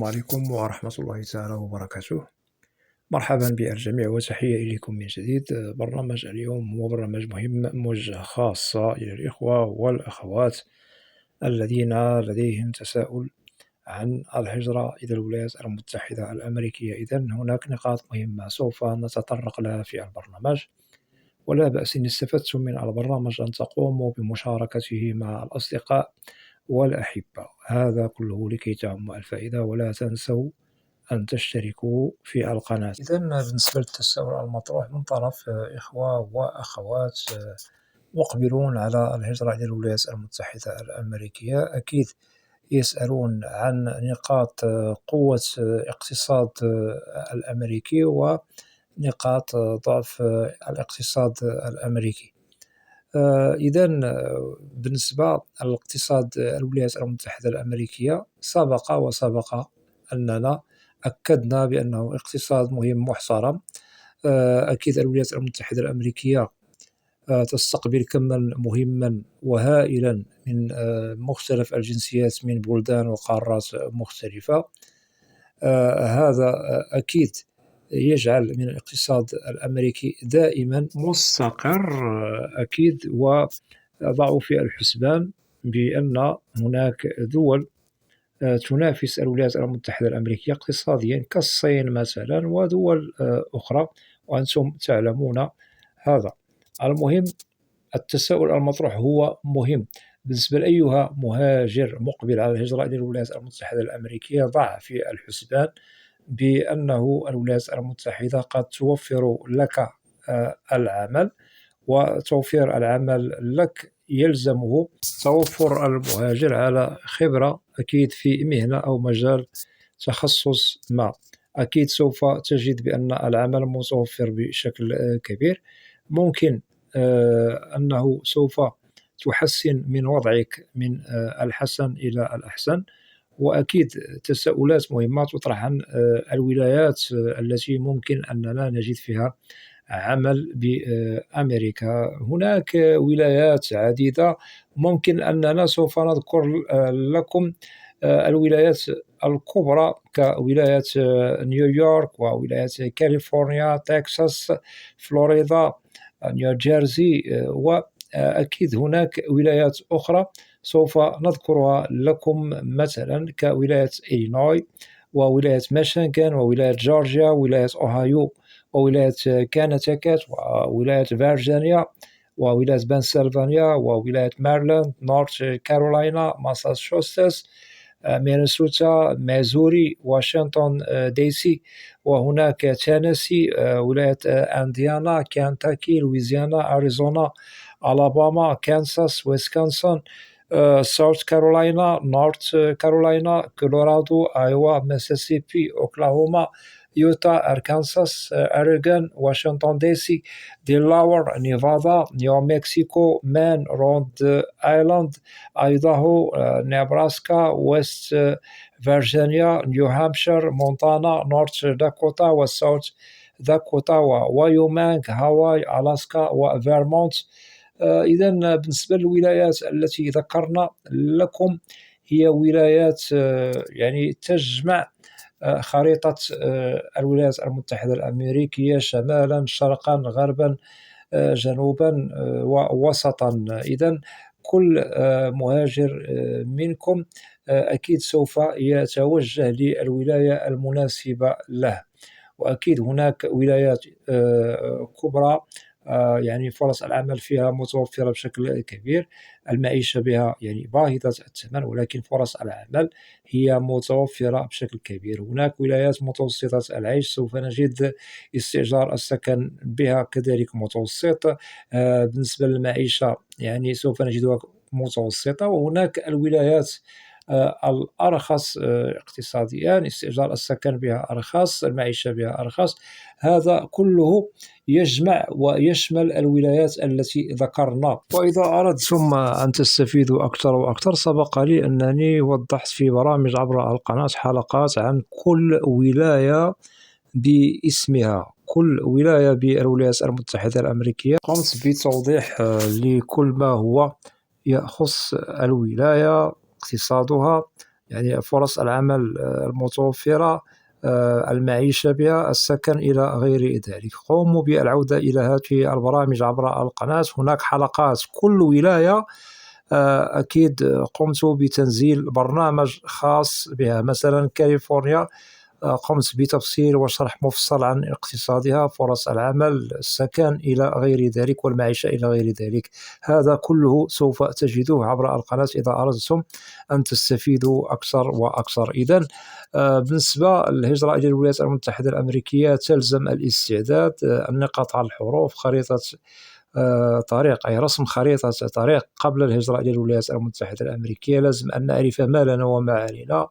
السلام عليكم ورحمة الله تعالى وبركاته. مرحبا بالجميع وتحية إليكم من جديد. برنامج اليوم هو برنامج مهم موجه خاصة إلى الإخوة والأخوات الذين لديهم تساؤل عن الهجرة إلى الولايات المتحدة الأمريكية. إذن هناك نقاط مهمة سوف نتطرق لها في البرنامج، ولا بأس إن استفدتم من البرنامج أن تقوموا بمشاركته مع الأصدقاء والأحبة، هذا كله لكي تعم الفائدة. ولا تنسوا أن تشتركوا في القناة. إذن بالنسبة للتساؤل المطروح من طرف إخوة وأخوات مقبلون على الهجرة إلى الولايات المتحدة الأمريكية، أكيد يسألون عن نقاط قوة اقتصاد الأمريكي ونقاط ضعف الاقتصاد الأمريكي. إذن بالنسبة للاقتصاد الولايات المتحدة الأمريكية، سبق أننا أكدنا بأنه اقتصاد مهم محترم. أكيد الولايات المتحدة الأمريكية تستقبل كما مهما وهائلا من مختلف الجنسيات من بلدان وقارات مختلفة. هذا أكيد يجعل من الاقتصاد الأمريكي دائما مستقر. أكيد، وضعوا في الحسبان بأن هناك دول تنافس الولايات المتحدة الأمريكية اقتصاديا كالصين مثلا ودول أخرى، وأنتم تعلمون هذا. المهم، التساؤل المطروح هو مهم بالنسبة لأيها مهاجر مقبل على الهجرة إلى الولايات المتحدة الأمريكية. ضع في الحسبان بأنه الولايات المتحدة قد توفر لك العمل، وتوفير العمل لك يلزمه توفر المهاجر على خبرة أكيد في مهنة أو مجال تخصص ما. أكيد سوف تجد بأن العمل متوفر بشكل كبير. ممكن أنه سوف تحسن من وضعك من الحسن إلى الأحسن. وأكيد تساؤلات مهمة تطرح عن الولايات التي ممكن أننا نجد فيها عمل بأمريكا. هناك ولايات عديدة، ممكن أننا سوف نذكر لكم الولايات الكبرى كولاية نيويورك وولاية كاليفورنيا، تكساس، فلوريدا، نيوجيرسي، وأكيد هناك ولايات أخرى سوف نذكرها لكم، مثلا كولاية إلينوي وولاية ميشيغان وولاية جورجيا وولاية أوهايو وولاية كونتيكت وولاية فيرجينيا وولاية بنسلفانيا وولاية ماريلاند، نورث كارولاينا، ماساتشوستس، مينيسوتا، ميزوري، واشنطن دي سي، وهناك تينيسي، ولاية أنديانا، كنتاكي، لويزيانا، أريزونا، ألاباما، كانساس، ويسكونسن، ساوث كارولاينا، نورث كارولاينا، كولورادو، أيوا، ميسيسيبي، أوكلاهوما، يوتا، أركانساس، أوريغون، واشنطن دي سي، ديلاور، نيفادا، نيو مكسيكو، مان، رود آيلاند، أيداهو، نيبراسكا، ويست فيرجينيا، نيو هامشير، مونتانا، نورث داكوتا وساوث داكوتا، ووايومانغ، هاواي، ألاسكا، وفيرمونت. إذا بالنسبة للولايات التي ذكرنا لكم هي ولايات يعني تجمع خريطة الولايات المتحدة الأمريكية شمالا، شرقا، غربا، جنوبا، ووسطا. إذا كل مهاجر منكم أكيد سوف يتوجه للولاية المناسبة له. وأكيد هناك ولايات كبرى يعني فرص العمل فيها متوفرة بشكل كبير، المعيشة بها يعني باهظة الثمن، ولكن فرص العمل هي متوفرة بشكل كبير. هناك ولايات متوسطة العيش، سوف نجد استئجار السكن بها كذلك متوسط. بالنسبة للمعيشة يعني سوف نجدها متوسطة. وهناك الولايات الأرخص اقتصاديا، استئجار السكن بها أرخص، المعيشة بها أرخص. هذا كله يجمع ويشمل الولايات التي ذكرنا. وإذا أردتم أن تستفيدوا أكثر وأكثر، سبق لي أنني وضحت في برامج عبر القناة حلقات عن كل ولاية باسمها، كل ولاية بالولايات المتحدة الأمريكية. قمت بتوضيح لكل ما هو يخص الولاية، اقتصادها، يعني فرص العمل المتوفرة، المعيشة بها، السكن إلى غير ذلك. قوموا بالعودة إلى هذه البرامج عبر القناة. هناك حلقات كل ولاية أكيد قمت بتنزيل برنامج خاص بها. مثلا كاليفورنيا قمت بتفصيل وشرح مفصل عن اقتصادها، فرص العمل، السكن إلى غير ذلك، والمعيشة إلى غير ذلك. هذا كله سوف تجدوه عبر القناة إذا أردتم أن تستفيدوا أكثر وأكثر. إذن بالنسبة للهجرة إلى الولايات المتحدة الأمريكية تلزم الاستعداد، النقاط على الحروف، خريطة طريق، أي رسم خريطة طريق قبل الهجرة إلى الولايات المتحدة الأمريكية. لازم أن نعرف ما لنا وما علينا،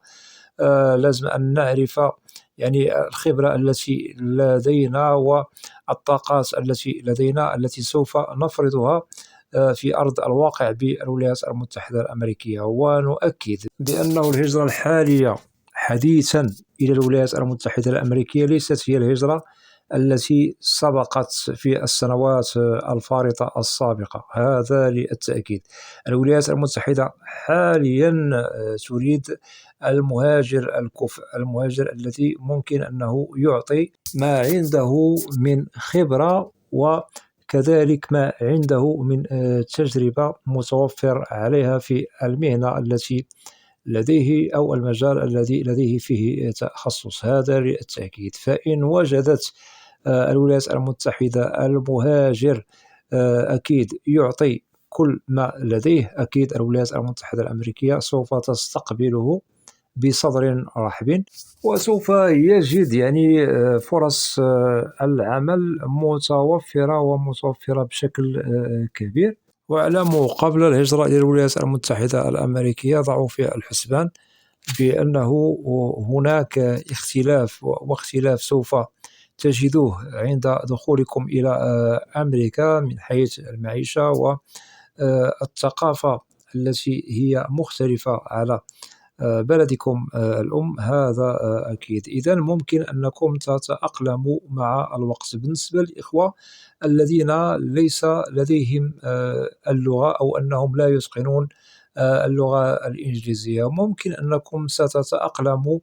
لازم أن نعرف يعني الخبرة التي لدينا والطاقات التي لدينا التي سوف نفرضها في أرض الواقع بالولايات المتحدة الأمريكية. ونؤكد بأنه الهجرة الحالية حديثا إلى الولايات المتحدة الأمريكية ليست هي الهجرة التي سبقت في السنوات الفارطة السابقة، هذا للتأكيد. الولايات المتحدة حاليا تريد المهاجر الكفء، المهاجر الذي ممكن أنه يعطي ما عنده من خبرة وكذلك ما عنده من تجربة متوفر عليها في المهنة التي لديه أو المجال الذي لديه فيه تخصص، هذا للتأكيد. فإن وجدت الولايات المتحدة المهاجر أكيد يعطي كل ما لديه، أكيد الولايات المتحدة الأمريكية سوف تستقبله بصدر رحب، وسوف يجد يعني فرص العمل متوفرة ومتوفرة بشكل كبير. واعلموا قبل الهجرة إلى الولايات المتحدة الأمريكية ضعوا في الحسبان بأنه هناك اختلاف، واختلاف سوف تجدوه عند دخولكم إلى أمريكا من حيث المعيشة والثقافة التي هي مختلفة على بلدكم الأم، هذا أكيد. إذن ممكن أنكم تتأقلموا مع الوقت. بالنسبة للإخوة الذين ليس لديهم اللغة أو أنهم لا يتقنون اللغة الإنجليزية، ممكن أنكم ستتأقلموا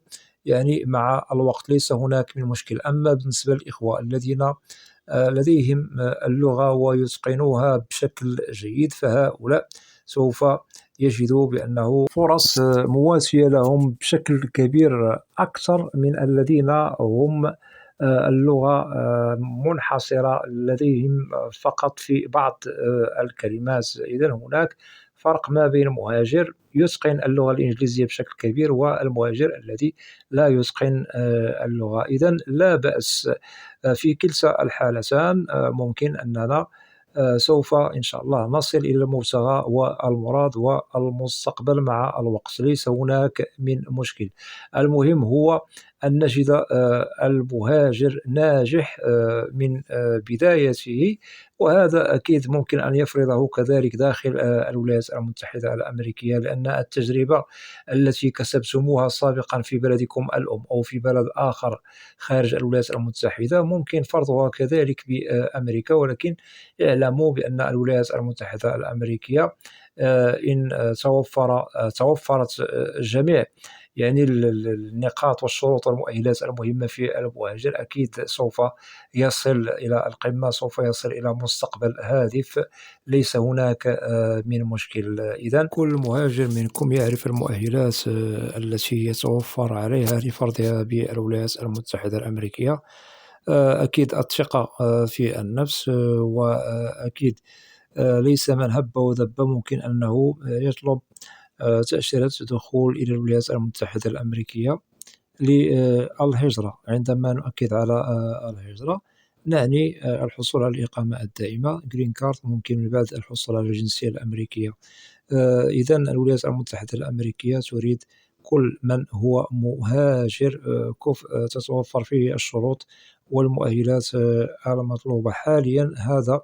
يعني مع الوقت، ليس هناك من مشكل. أما بالنسبة للإخوة الذين لديهم اللغة ويتقنوها بشكل جيد، فهؤلاء سوف يجدوا بأنه فرص مواسية لهم بشكل كبير أكثر من الذين هم اللغة منحصرة لديهم فقط في بعض الكلمات. إذن هناك فرق ما بين مهاجر يتقن اللغة الإنجليزية بشكل كبير والمهاجر الذي لا يتقن اللغة. إذن لا بأس في كلتا الحالتان، ممكن أننا سوف إن شاء الله نصل إلى المبتغى والمراد والمستقبل مع الوقت، ليس هناك من مشكل. المهم هو أن نجد المهاجر ناجح من بدايته، وهذا أكيد ممكن أن يفرضه كذلك داخل الولايات المتحدة الأمريكية، لأن التجربة التي كسبتموها سابقا في بلدكم الأم أو في بلد آخر خارج الولايات المتحدة ممكن فرضها كذلك بأمريكا. ولكن اعلموا بأن الولايات المتحدة الأمريكية إن توفرت جميع يعني النقاط والشروط والمؤهلات المهمة في المهاجر، أكيد سوف يصل إلى القمة، سوف يصل إلى مستقبل هادف، ليس هناك من مشكل. إذن كل مهاجر منكم يعرف المؤهلات التي يتوفر عليها لفرضها بالولايات المتحدة الأمريكية. أكيد الثقة في النفس، وأكيد ليس من هب ودب ممكن أنه يطلب تأشيرة دخول إلى الولايات المتحدة الأمريكية للهجرة. عندما نؤكد على الهجرة نعني الحصول على الإقامة الدائمة جرين كارد، ممكن من بعد الحصول على الجنسية الأمريكية. إذن الولايات المتحدة الأمريكية تريد كل من هو مهاجر كفء تتوفر فيه الشروط والمؤهلات المطلوبة حاليا. هذا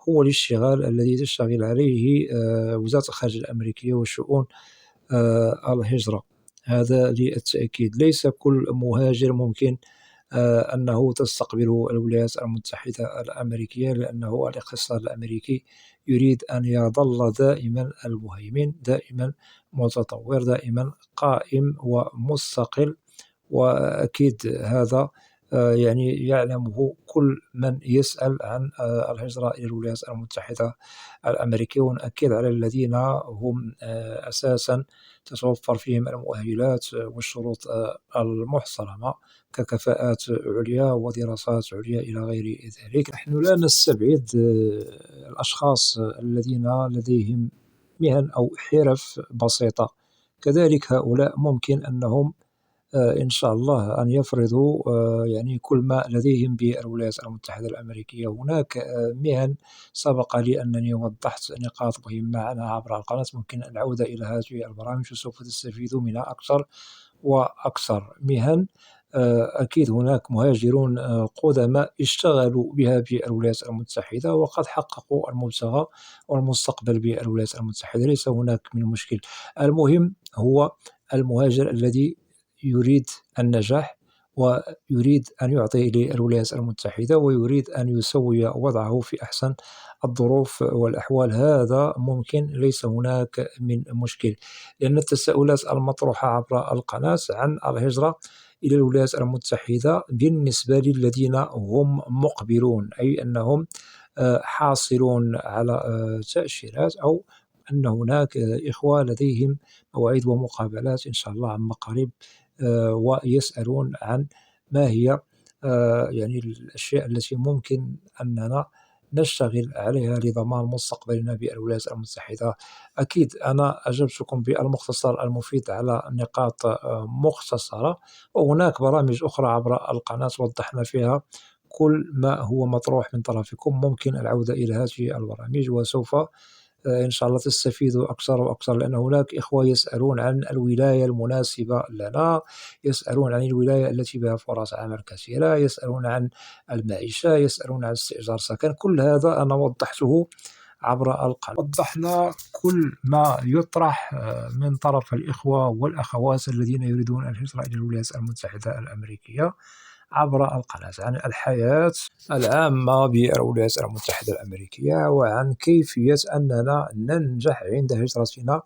هو الاشتغال الذي تشتغل عليه وزارة الخارجية الأمريكية وشؤون الهجرة، هذا للتأكيد. ليس كل مهاجر ممكن أنه تستقبله الولايات المتحدة الأمريكية، لأنه الاقتصاد الأمريكي يريد أن يظل دائما المهيمن، دائما متطور، دائما قائم ومستقل. وأكيد هذا يعني يعلمه كل من يسأل عن الهجرة إلى الولايات المتحدة الأمريكية. ونؤكد على الذين هم أساسا تتوفر فيهم المؤهلات والشروط المحترمة ككفاءات عليا ودراسات عليا إلى غير ذلك. نحن لا نستبعد الأشخاص الذين لديهم مهن أو حرف بسيطة، كذلك هؤلاء ممكن أنهم إن شاء الله أن يفرضوا يعني كل ما لديهم بالولايات المتحدة الأمريكية. هناك مهن سبق لي أنني وضحت نقاط مهمة عنها عبر القناة، ممكن العودة إلى هذه البرامج وسوف تستفيدوا منها أكثر وأكثر. مهن أكيد هناك مهاجرون قدماء اشتغلوا بها بالولايات المتحدة وقد حققوا المبتغى والمستقبل بالولايات المتحدة، ليس هناك من مشكل. المهم هو المهاجر الذي يريد النجاح ويريد أن يعطي للولايات المتحدة ويريد أن يسوي وضعه في أحسن الظروف والأحوال. هذا ممكن، ليس هناك من مشكل، لأن التساؤلات المطروحة عبر القناة عن الهجرة إلى الولايات المتحدة بالنسبة للذين هم مقبلون، أي أنهم حاصلون على تأشيرات، أو أن هناك إخوة لديهم مواعيد ومقابلات إن شاء الله عما قريب، ويسألون عن ما هي يعني الأشياء التي ممكن أننا نشتغل عليها لضمان مستقبلنا بالولايات المتحدة. أكيد أنا أجبتكم بالمختصر المفيد على نقاط مختصرة، وهناك برامج أخرى عبر القناة وضحنا فيها كل ما هو مطروح من طرفكم. ممكن العودة إلى هذه البرامج وسوف إن شاء الله تستفيدوا أكثر وأكثر، لأن هناك إخوة يسألون عن الولاية المناسبة لنا، يسألون عن الولاية التي بها فرص عمل كثيرة، يسألون عن المعيشة، يسألون عن استئجار سكن. كل هذا أنا وضحته عبر القناة. وضحنا كل ما يطرح من طرف الإخوة والأخوات الذين يريدون الهجرة إلى الولايات المتحدة الأمريكية عبر القناة، عن الحياة العامة بالولايات المتحدة الأمريكية، وعن كيفية أننا ننجح عند هجرتنا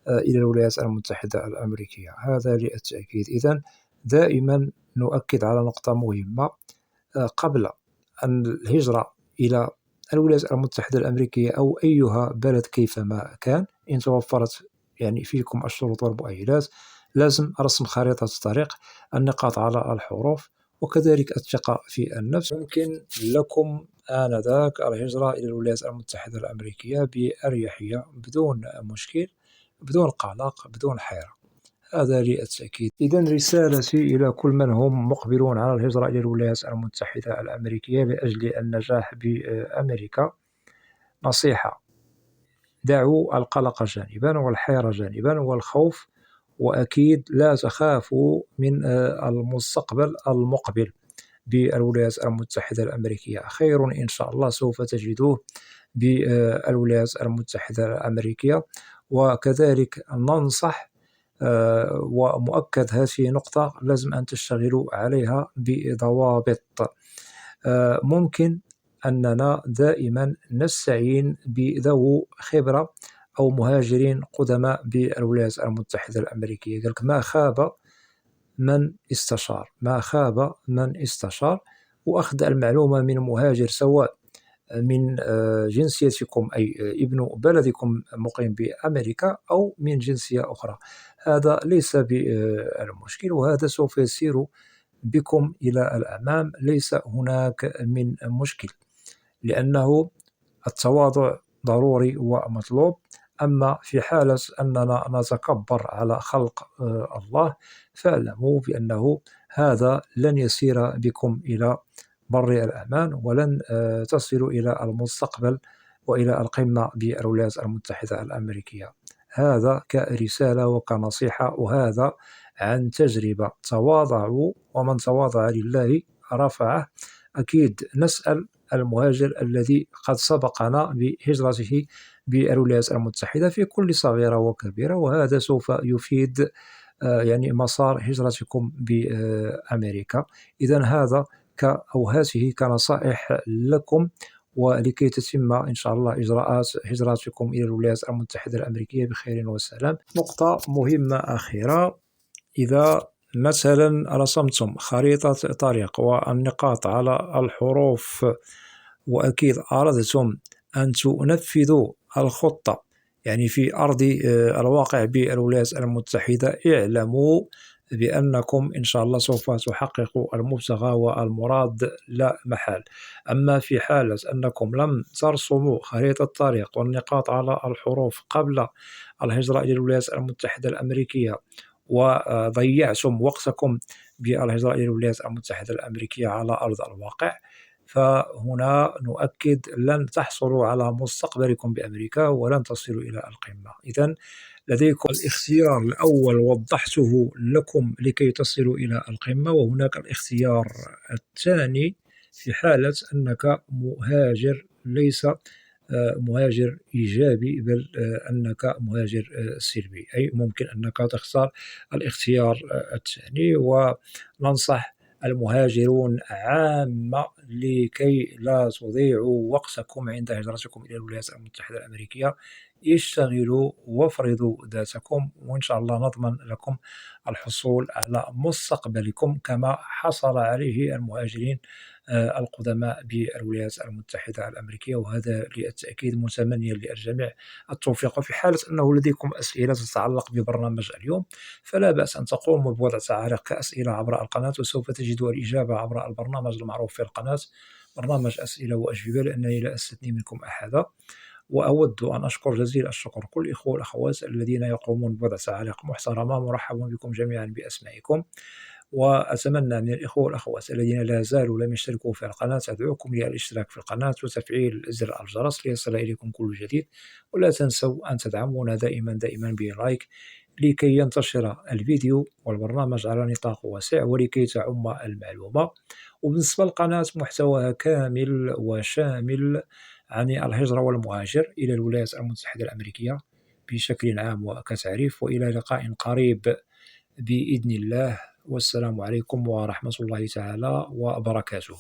إلى الولايات المتحدة الأمريكية. هذا للتأكيد. إذن دائما نؤكد على نقطة مهمة: قبل أن الهجرة إلى الولايات المتحدة الأمريكية أو أيها بلد كيفما كان، إن توفرت يعني فيكم الشروط والمؤهلات، لازم رسم خريطة الطريق، النقاط على الحروف، وكذلك الثقة في النفس. ممكن لكم آنذاك الهجرة إلى الولايات المتحدة الأمريكية بأريحية، بدون مشكل، بدون قلق، بدون حيرة. هذا للتأكيد. إذن رسالتي إلى كل من هم مقبلون على الهجرة إلى الولايات المتحدة الأمريكية لأجل النجاح بأمريكا: نصيحة: دعوا القلق جانبا والحيرة جانبا والخوف، وأكيد لا تخافوا من المستقبل المقبل بالولايات المتحدة الأمريكية. خير إن شاء الله سوف تجدوه بالولايات المتحدة الأمريكية. وكذلك ننصح ومؤكد هذه نقطة لازم أن تشتغلوا عليها بضوابط. ممكن أننا دائما نستعين بذو خبرة أو مهاجرين قدماء بالولايات المتحدة الأمريكية. قالك ما خاب من استشار، ما خاب من استشار. وأخذ المعلومة من مهاجر، سواء من جنسيتكم أي ابن بلدكم مقيم بأمريكا أو من جنسية أخرى، هذا ليس بالمشكل، وهذا سوف يسير بكم إلى الأمام. ليس هناك من مشكل، لأنه التواضع ضروري ومطلوب. أما في حالة أننا نتكبر على خلق الله، فاعلموا بأنه هذا لن يسير بكم إلى بر الأمان، ولن تصلوا إلى المستقبل وإلى القمة بالولايات المتحدة الأمريكية. هذا كرسالة وكنصيحة، وهذا عن تجربة. تواضعوا، ومن تواضع لله رفعه. أكيد نسأل المهاجر الذي قد سبقنا بهجرته بالولايات المتحدة في كل صغيرة وكبيرة، وهذا سوف يفيد يعني مسار هجرتكم بأمريكا. إذن هذا أو هذه كنصائح لكم، ولكي تتم إن شاء الله إجراءات هجرتكم إلى الولايات المتحدة الأمريكية بخير وسلام. نقطة مهمة أخيرة: إذا مثلا رسمتم خريطة طريق والنقاط على الحروف، وأكيد أردتم أن تنفذوا الخطة يعني في أرض الواقع بالولايات المتحدة، اعلموا بأنكم إن شاء الله سوف تحققوا المبتغى والمراد لا محال. أما في حالة أنكم لم ترسموا خريطة الطريق والنقاط على الحروف قبل الهجرة إلى الولايات المتحدة الأمريكية، وضيعتم وقتكم بالهجرة إلى الولايات المتحدة الأمريكية على أرض الواقع، فهنا نؤكد لن تحصلوا على مستقبلكم بأمريكا ولن تصلوا إلى القمة. إذن لديكم الاختيار الأول وضحته لكم لكي تصلوا إلى القمة، وهناك الاختيار الثاني في حالة أنك مهاجر، ليس مهاجر إيجابي بل أنك مهاجر سلبي، أي ممكن أنك تختار الاختيار الثاني. وننصح المهاجرون عامة لكي لا تضيعوا وقتكم عند هجرتكم إلى الولايات المتحدة الأمريكية، اشتغلوا وافرضوا ذاتكم، وإن شاء الله نضمن لكم الحصول على مستقبلكم كما حصل عليه المهاجرين القدماء بالولايات المتحدة الأمريكية. وهذا للتأكيد متمنيا للجميع التوفيق. وفي حالة أنه لديكم أسئلة تتعلق ببرنامج اليوم، فلا بأس أن تقوموا بوضع تعاليق كأسئلة عبر القناة، وسوف تجدوا الإجابة عبر البرنامج المعروف في القناة، برنامج أسئلة وأجوبة، لأنني لا أستثني منكم أحدا. وأود أن أشكر جزيل الشكر كل الإخوة والأخوات الذين يقومون بوضع تعاليق محترمة. مرحبا بكم جميعا بأسمائكم. وأتمنى من الإخوة والأخوات الذين لا زالوا لم يشتركوا في القناة، أدعوكم للاشتراك في القناة وتفعيل زر الجرس ليصل إليكم كل جديد. ولا تنسوا أن تدعمونا دائما بلايك لكي ينتشر الفيديو والبرنامج على نطاق واسع ولكي تعم المعلومة. وبالنسبة للقناة محتواها كامل وشامل عن الهجرة والمهاجر إلى الولايات المتحدة الأمريكية بشكل عام وكتعريف. وإلى لقاء قريب بإذن الله، والسلام عليكم ورحمة الله تعالى وبركاته.